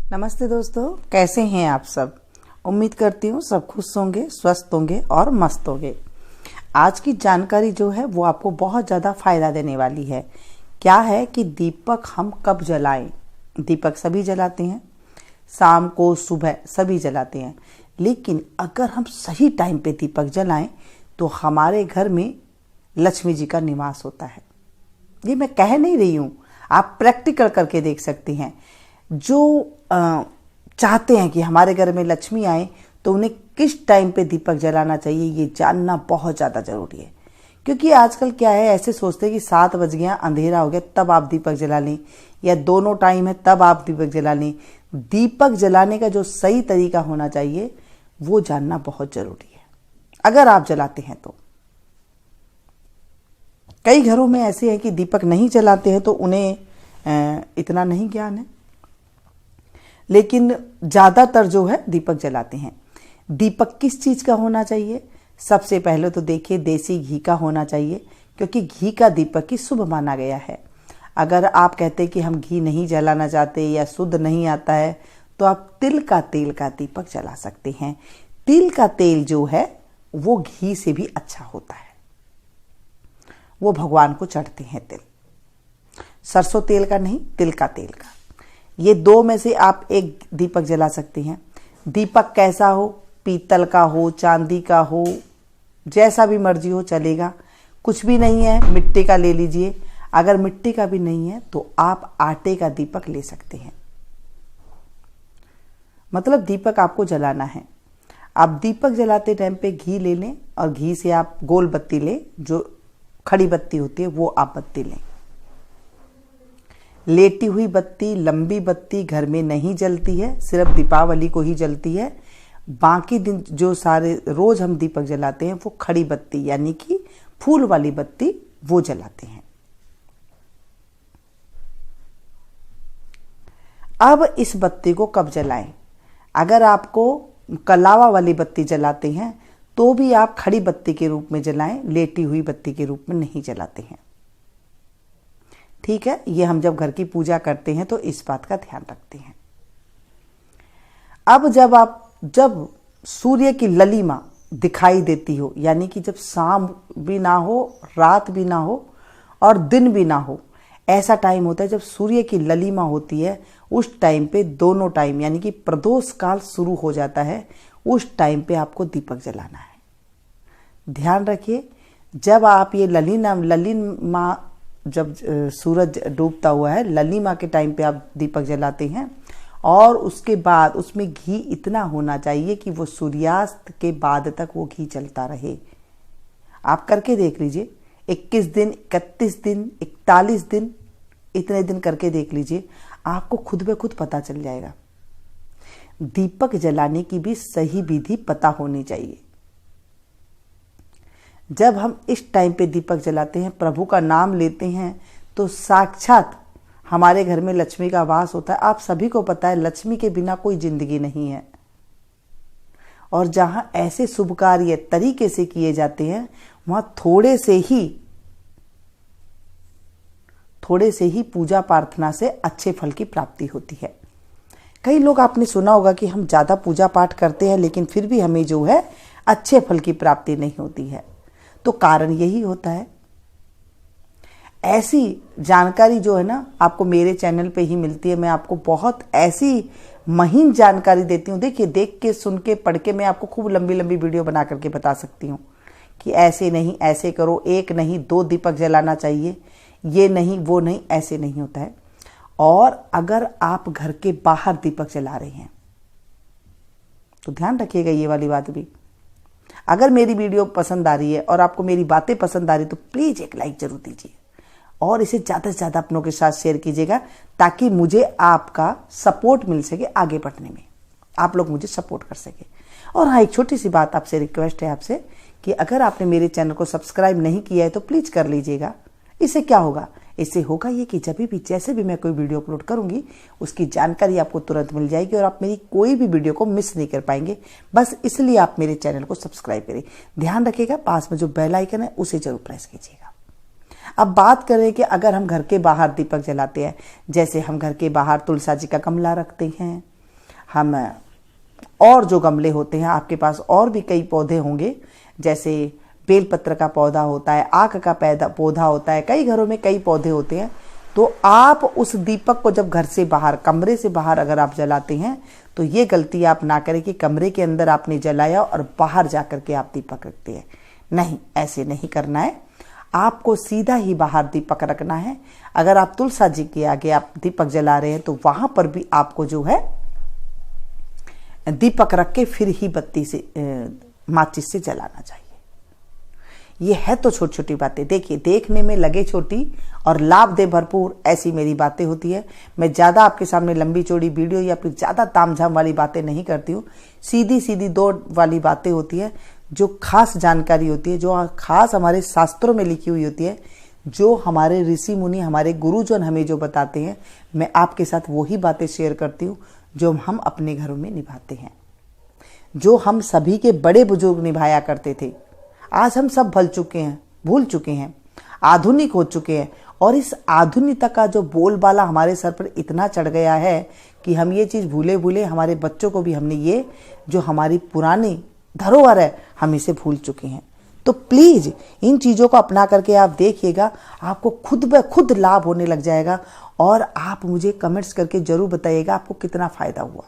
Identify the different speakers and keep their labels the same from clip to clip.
Speaker 1: नमस्ते दोस्तों, कैसे हैं आप सब। उम्मीद करती हूँ सब खुश होंगे, स्वस्थ होंगे और मस्त होंगे। आज की जानकारी जो है वो आपको बहुत ज़्यादा फायदा देने वाली है। क्या है कि दीपक हम कब जलाएं। दीपक सभी जलाते हैं, शाम को सुबह सभी जलाते हैं, लेकिन अगर हम सही टाइम पे दीपक जलाएं तो हमारे घर में लक्ष्मी जी का निवास होता है। ये मैं कह नहीं रही हूँ, आप प्रैक्टिकल करके देख सकते हैं। जो चाहते हैं कि हमारे घर में लक्ष्मी आए तो उन्हें किस टाइम पे दीपक जलाना चाहिए, ये जानना बहुत ज़्यादा ज़रूरी है। क्योंकि आजकल क्या है, ऐसे सोचते हैं कि 7 बज गया, अंधेरा हो गया, तब आप दीपक जला लें, या दोनों टाइम है तब आप दीपक जला लें। दीपक जलाने का जो सही तरीका होना चाहिए वो जानना बहुत ज़रूरी है अगर आप जलाते हैं तो। कई घरों में ऐसे हैं कि दीपक नहीं जलाते हैं तो उन्हें इतना नहीं ज्ञान है, लेकिन ज़्यादातर जो है दीपक जलाते हैं। दीपक किस चीज़ का होना चाहिए? सबसे पहले तो देखिए, देसी घी का होना चाहिए, क्योंकि घी का दीपक ही शुभ माना गया है। अगर आप कहते कि हम घी नहीं जलाना चाहते या शुद्ध नहीं आता है तो आप तिल का तेल का दीपक जला सकते हैं। तिल का तेल जो है वो घी से भी अच्छा होता है, वो भगवान को चढ़ते हैं तिल। सरसों तेल का नहीं, तिल का तेल का। ये 2 में से आप एक दीपक जला सकते हैं। दीपक कैसा हो, पीतल का हो, चांदी का हो, जैसा भी मर्जी हो चलेगा। कुछ भी नहीं है, मिट्टी का ले लीजिए। अगर मिट्टी का भी नहीं है तो आप आटे का दीपक ले सकते हैं। मतलब दीपक आपको जलाना है। आप दीपक जलाते टाइम पे घी ले लें और घी से आप गोल बत्ती लें, जो खड़ी बत्ती होती है वो आप बत्ती लें। लेटी हुई बत्ती, लंबी बत्ती घर में नहीं जलती है, सिर्फ दीपावली को ही जलती है। बाकी दिन जो सारे रोज हम दीपक जलाते हैं वो खड़ी बत्ती यानी कि फूल वाली बत्ती वो जलाते हैं। अब इस बत्ती को कब जलाएं? अगर आपको कलावा वाली बत्ती जलाते हैं तो भी आप खड़ी बत्ती के रूप में जलाएं, लेटी हुई बत्ती के रूप में नहीं जलाते हैं। ठीक है, ये हम जब घर की पूजा करते हैं तो इस बात का ध्यान रखते हैं। अब जब सूर्य की ललिमा दिखाई देती हो, यानी कि जब शाम भी ना हो, रात भी ना हो और दिन भी ना हो, ऐसा टाइम होता है जब सूर्य की ललिमा होती है, उस टाइम पे दोनों टाइम यानी कि प्रदोष काल शुरू हो जाता है, उस टाइम पे आपको दीपक जलाना है। ध्यान रखिए, जब आप ये ललिमा जब सूरज डूबता हुआ है, ललिमा के टाइम पे आप दीपक जलाते हैं, और उसके बाद उसमें घी इतना होना चाहिए कि वो सूर्यास्त के बाद तक वो घी चलता रहे। आप करके देख लीजिए, 21 दिन, 31 दिन, 41 दिन, इतने दिन करके देख लीजिए, आपको खुद ब खुद पता चल जाएगा। दीपक जलाने की भी सही विधि पता होनी चाहिए। जब हम इस टाइम पे दीपक जलाते हैं, प्रभु का नाम लेते हैं, तो साक्षात हमारे घर में लक्ष्मी का वास होता है। आप सभी को पता है लक्ष्मी के बिना कोई जिंदगी नहीं है। और जहां ऐसे शुभ कार्य तरीके से किए जाते हैं वहां थोड़े से ही पूजा प्रार्थना से अच्छे फल की प्राप्ति होती है। कई लोग आपने सुना होगा कि हम ज्यादा पूजा पाठ करते हैं लेकिन फिर भी हमें जो है अच्छे फल की प्राप्ति नहीं होती है। तो कारण यही होता है। ऐसी जानकारी जो है ना आपको मेरे चैनल पे ही मिलती है। मैं आपको बहुत ऐसी महीन जानकारी देती हूँ। देखिए, देख के, सुन के, पढ़ के मैं आपको खूब लंबी लंबी वीडियो बना करके बता सकती हूँ कि ऐसे नहीं, ऐसे करो, 1 नहीं 2 दीपक जलाना चाहिए, ये नहीं वो नहीं, ऐसे नहीं होता है। और अगर आप घर के बाहर दीपक जला रहे हैं तो ध्यान रखिएगा ये वाली बात भी। अगर मेरी वीडियो पसंद आ रही है और आपको मेरी बातें पसंद आ रही तो प्लीज एक लाइक जरूर दीजिए और इसे ज्यादा से ज्यादा अपनों के साथ शेयर कीजिएगा, ताकि मुझे आपका सपोर्ट मिल सके आगे बढ़ने में, आप लोग मुझे सपोर्ट कर सके। और हाँ, एक छोटी सी बात आपसे, रिक्वेस्ट है आपसे कि अगर आपने मेरे चैनल को सब्सक्राइब नहीं किया है तो प्लीज कर लीजिएगा। इससे क्या होगा? इससे होगा ये कि जब भी जैसे भी मैं कोई वीडियो अपलोड करूंगी उसकी जानकारी आपको तुरंत मिल जाएगी और आप मेरी कोई भी वीडियो को मिस नहीं कर पाएंगे। बस इसलिए आप मेरे चैनल को सब्सक्राइब करें। ध्यान रखिएगा, पास में जो बेल आइकन है उसे जरूर प्रेस कीजिएगा। अब बात करें कि अगर हम घर के बाहर दीपक जलाते हैं, जैसे हम घर के बाहर तुलसा जी का गमला रखते हैं, हम और जो गमले होते हैं, आपके पास और भी कई पौधे होंगे, जैसे बेलपत्र का पौधा होता है, आक का पौधा होता है, कई घरों में कई पौधे होते हैं। तो आप उस दीपक को जब घर से बाहर, कमरे से बाहर अगर आप जलाते हैं तो ये गलती आप ना करें कि कमरे के अंदर आपने जलाया और बाहर जाकर के आप दीपक रखते हैं। नहीं, ऐसे नहीं करना है। आपको सीधा ही बाहर दीपक रखना है। अगर आप तुलसा जी के आगे आप दीपक जला रहे हैं तो वहां पर भी आपको जो है दीपक रख के फिर ही बत्ती से माचिस से जलाना चाहिए। ये है तो छोटी छोटी बातें, देखिए देखने में लगे छोटी और लाभ दे भरपूर, ऐसी मेरी बातें होती है। मैं ज़्यादा आपके सामने लंबी चौड़ी वीडियो या फिर ज़्यादा तामझाम वाली बातें नहीं करती हूँ। सीधी सीधी दो वाली बातें होती है, जो खास जानकारी होती है, जो खास हमारे शास्त्रों में लिखी हुई होती है, जो हमारे ऋषि मुनि, हमारे गुरुजन हमें जो बताते हैं, मैं आपके साथ वही बातें शेयर करती हूँ जो हम अपने घरों में निभाते हैं, जो हम सभी के बड़े बुजुर्ग निभाया करते थे। आज हम सब भूल चुके हैं, आधुनिक हो चुके हैं, और इस आधुनिकता का जो बोलबाला हमारे सर पर इतना चढ़ गया है कि हम ये चीज़ भूले भूले हमारे बच्चों को भी हमने ये जो हमारी पुरानी धरोहर है हम इसे भूल चुके हैं। तो प्लीज़ इन चीज़ों को अपना करके आप देखिएगा, आपको खुद ब खुद लाभ होने लग जाएगा। और आप मुझे कमेंट्स करके ज़रूर बताइएगा आपको कितना फ़ायदा हुआ,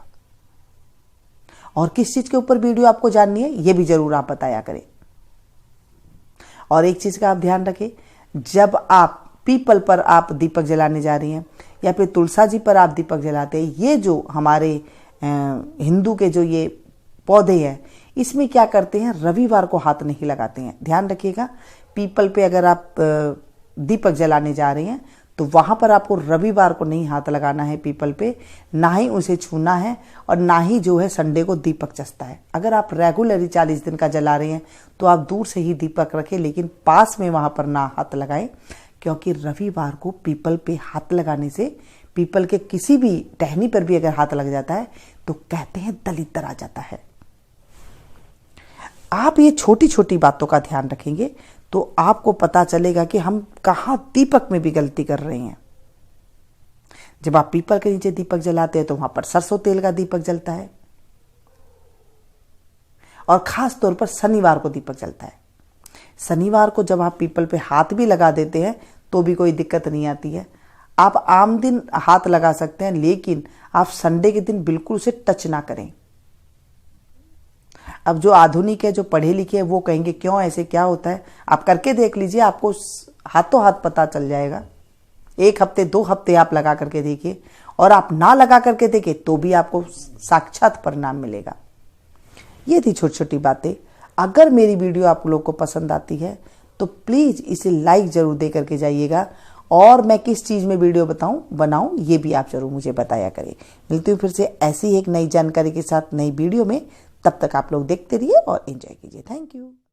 Speaker 1: और किस चीज़ के ऊपर वीडियो आपको जाननी है ये भी ज़रूर आप बताया करें। और एक चीज़ का आप ध्यान रखें, जब आप पीपल पर आप दीपक जलाने जा रही हैं या फिर तुलसा जी पर आप दीपक जलाते हैं, ये जो हमारे हिंदू के जो ये पौधे हैं, इसमें क्या करते हैं, रविवार को हाथ नहीं लगाते हैं। ध्यान रखिएगा, पीपल पे अगर आप दीपक जलाने जा रहे हैं तो वहाँ पर आपको रविवार को नहीं हाथ लगाना है पीपल पे, ना ही उसे छूना है, और ना ही जो है संडे को दीपक जचता है। अगर आप रेगुलरली 40 दिन का जला रहे हैं तो आप दूर से ही दीपक रखें, लेकिन पास में वहाँ पर ना हाथ लगाएं, क्योंकि रविवार को पीपल पे हाथ लगाने से, पीपल के किसी भी टहनी पर भी अगर हाथ लग जाता है तो कहते हैं दलिद्र आ जाता है। आप ये छोटी छोटी बातों का ध्यान रखेंगे तो आपको पता चलेगा कि हम कहाँ दीपक में भी गलती कर रहे हैं। जब आप पीपल के नीचे दीपक जलाते हैं तो वहां पर सरसों तेल का दीपक जलता है, और खास तौर पर शनिवार को दीपक जलता है। शनिवार को जब आप पीपल पे हाथ भी लगा देते हैं तो भी कोई दिक्कत नहीं आती है। आप आम दिन हाथ लगा सकते हैं, लेकिन आप संडे के दिन बिल्कुल उसे टच ना करें। अब जो आधुनिक है, जो पढ़े लिखे हैं, वो कहेंगे क्यों ऐसे, क्या होता है। आप करके देख लीजिए, आपको हाथों हाथ पता चल जाएगा। 1 हफ्ते 2 हफ्ते आप लगा करके देखिए, और आप ना लगा करके देखिए तो भी आपको साक्षात परिणाम मिलेगा। ये थी छोटी छोटी बातें। अगर मेरी वीडियो आप लोग को पसंद आती है तो प्लीज़ इसे लाइक ज़रूर दे करके जाइएगा, और मैं किस चीज़ में वीडियो बनाऊं ये भी आप ज़रूर मुझे बताया करें। मिलती हूँ फिर से ऐसी एक नई जानकारी के साथ नई वीडियो में। तब तक आप लोग देखते रहिए और एंजॉय कीजिए। Thank you.